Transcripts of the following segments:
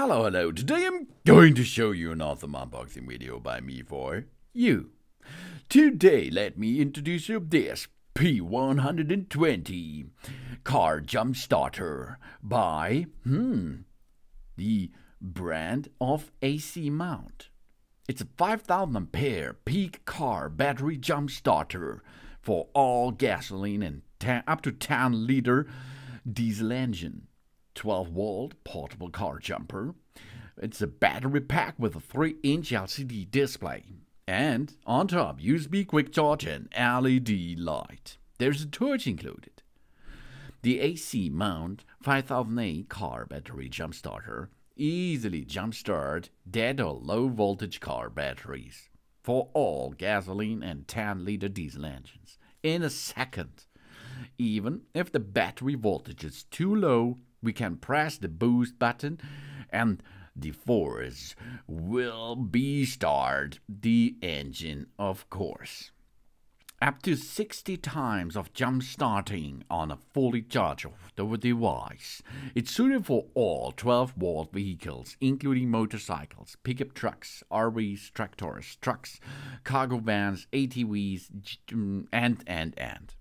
Hello, today I'm going to show you an awesome unboxing video by me for you. Today, let me introduce you this P120 car jump starter by, the brand of AC Mount. It's a 5,000 ampere peak car battery jump starter for all gasoline and up to 10 liter diesel engine. 12-volt portable car jumper. It's a battery pack with a 3-inch LCD display. And on top, USB quick charge and LED light. There's a torch included. The AC Mount 5000A car battery jump starter easily jumpstart dead or low voltage car batteries for all gasoline and 10-liter diesel engines in a second. Even if the battery voltage is too low, we can press the boost button and the force will be start the engine, of course. Up to 60 times of jump starting on a fully charged device. It's suited for all 12-volt vehicles, including motorcycles, pickup trucks, RVs, tractors, trucks, cargo vans, ATVs, and.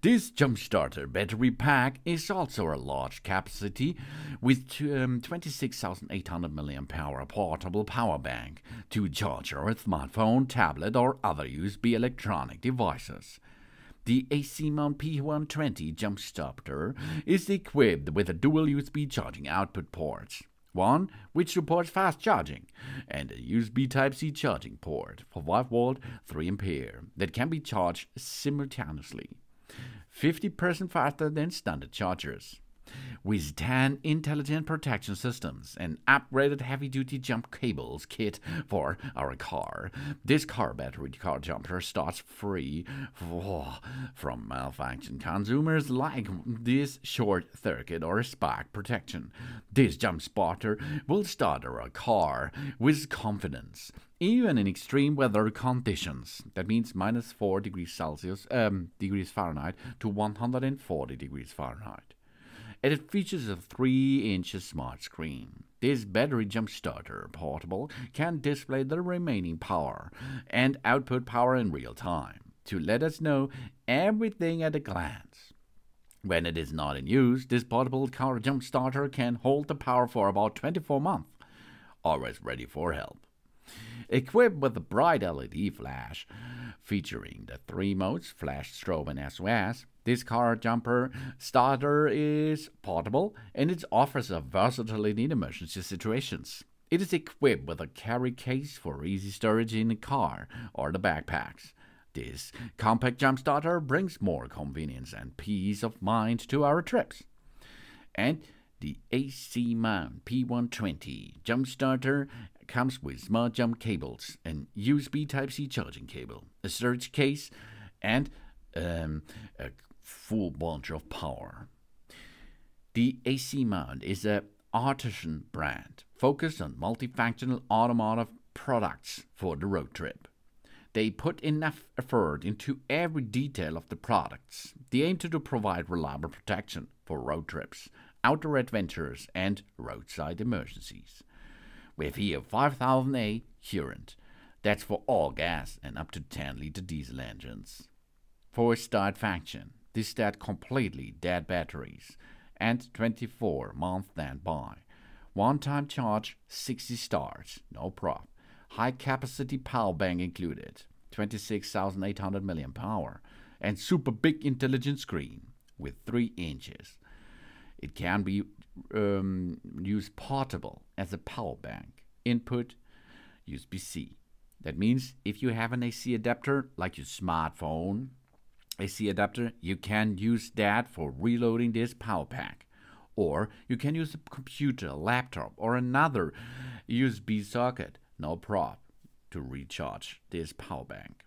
This jump starter battery pack is also a large capacity with 26,800 mAh portable power bank to charge your smartphone, tablet or other USB electronic devices. The AC Mount P120 jump starter is equipped with a dual USB charging output ports. One which supports fast charging, and a USB Type-C charging port for 5-volt 3A that can be charged simultaneously. 50% faster than standard chargers. With 10 intelligent protection systems and upgraded heavy-duty jump cables kit for our car, this car battery car jumper starts free from malfunction consumers like this short circuit or spark protection. This jump starter will start our car with confidence, even in extreme weather conditions. That means -4 degrees Celsius, degrees Fahrenheit to 140 degrees Fahrenheit. And it features a 3-inch smart screen. This battery jump starter portable can display the remaining power and output power in real time to let us know everything at a glance. When it is not in use, this portable car jump starter can hold the power for about 24 months, always ready for help. Equipped with a bright LED flash featuring the 3 modes, flash, strobe and SOS, this car jumper starter is portable and it offers a versatility in emergency situations. It is equipped with a carry case for easy storage in the car or the backpacks. This compact jump starter brings more convenience and peace of mind to our trips. And the AC Mount P120 jump starter comes with smart jump cables, and USB Type-C charging cable, a storage case, and a full bunch of power. The AC Mount is an artisan brand focused on multifunctional automotive products for the road trip. They put enough effort into every detail of the products. They aim to provide reliable protection for road trips, outdoor adventures, and roadside emergencies. We have here 5000A current. That's for all gas and up to 10-liter diesel engines. 4-start function. This start completely dead batteries. And 24-month standby. One-time charge, 60 starts. No prob. High-capacity power bank included. 26,800 mAh. And super big intelligent screen with 3 inches. It can be used portable as a power bank. Input USB-C. That means if you have an AC adapter like your smartphone AC adapter, you can use that for reloading this power pack. Or you can use a computer, laptop, or another USB socket, no prob, to recharge this power bank.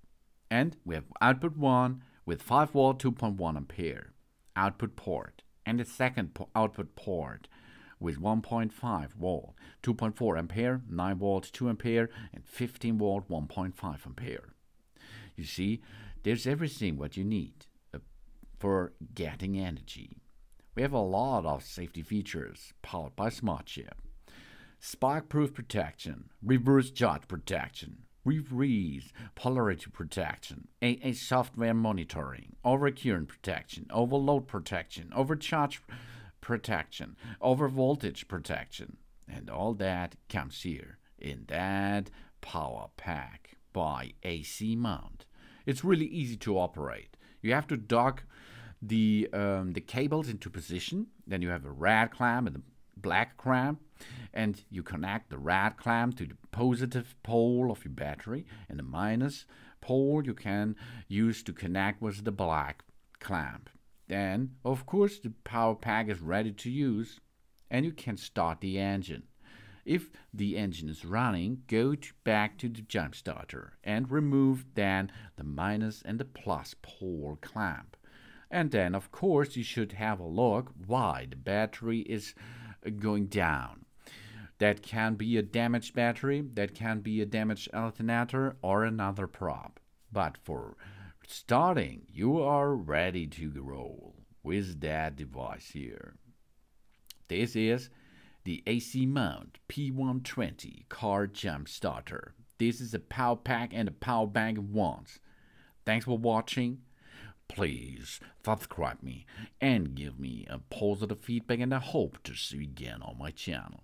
And we have output 1 with 5-volt 2.1 ampere output port, and a second output port with 1.5 volt, 2.4 ampere, 9 volt 2 ampere, and 15 volt 1.5 ampere. You see, there's everything what you need for getting energy. We have a lot of safety features powered by SmartChip. spark-proof protection, reverse charge protection, refreeze, polarity protection, AA software monitoring, overcurrent protection, overload protection, overcharge protection, overvoltage protection, and all that comes here in that power pack by AC Mount. It's really easy to operate. You have to dock the cables into position. Then you have a red clamp and a black clamp, and you connect the red clamp to the positive pole of your battery, and the minus pole you can use to connect with the black clamp. Then, of course, the power pack is ready to use, and you can start the engine. If the engine is running, go back to the jump starter and remove then the minus and the plus pole clamp. And then, of course, you should have a look why the battery is going down. That can be a damaged battery, that can be a damaged alternator, or another prop. But for starting, you are ready to roll with that device here. This is the AC Mount P120 car jump starter. This is a power pack and a power bank at once. Thanks for watching. Please subscribe me and give me a positive feedback, and I hope to see you again on my channel.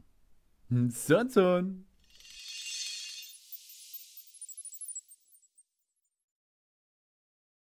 Sun.